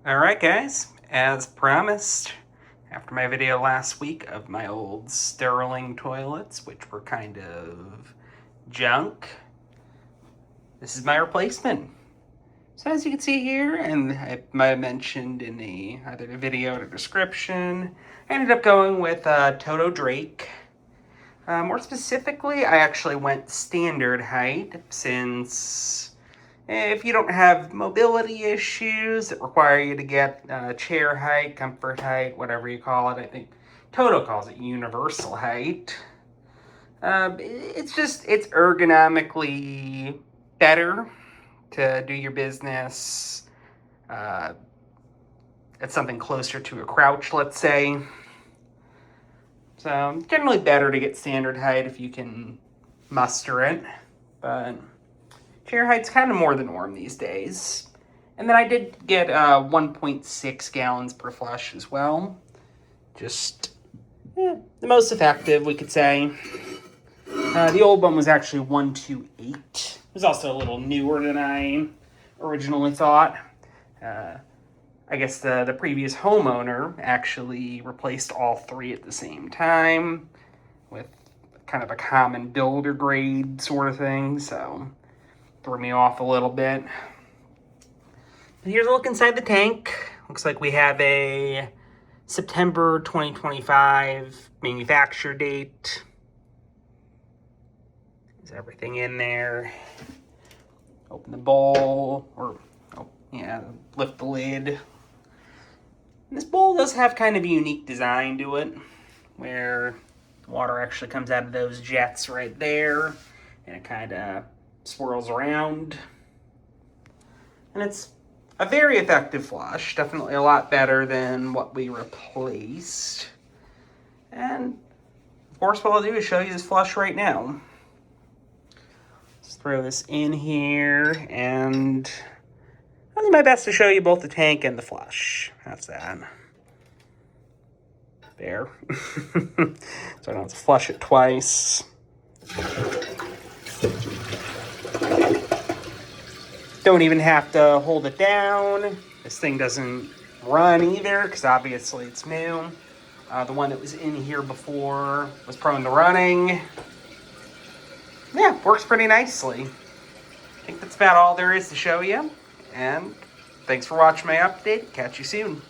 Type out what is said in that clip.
Alright guys, as promised, after my video last week of my old Sterling toilets, which were kind of junk, this is my replacement. So as you can see here, and I might have mentioned in either the video or the description, I ended up going with TOTO Drake. More specifically, I actually went standard height since if you don't have mobility issues that require you to get chair height, comfort height, whatever you call it, I think Toto calls it universal height. It's ergonomically better to do your business at something closer to a crouch, let's say. So generally better to get standard height if you can muster it, but chair height's kind of more the norm these days. And then I did get 1.6 gallons per flush as well. Just the most effective, we could say. The old one was actually 1.28. It was also a little newer than I originally thought. I guess the previous homeowner actually replaced all three at the same time with kind of a common builder grade sort of thing, so threw me off a little bit. But here's a look inside the tank. Looks like we have a September 2025 manufacture date. There's everything in there. Open the bowl, lift the lid. And this bowl does have kind of a unique design to it, where the water actually comes out of those jets right there, and it kind of swirls around. And it's a very effective flush, definitely a lot better than what we replaced. And of course, what I'll do is show you this flush right now. Let's throw this in here, and I'll do my best to show you both the tank and the flush. How's that? There. So I don't have to flush it twice. Don't even have to hold it down. This thing doesn't run either, because obviously it's new. The one that was in here before was prone to running. Yeah, works pretty nicely. I think that's about all there is to show you. And thanks for watching my update. Catch you soon.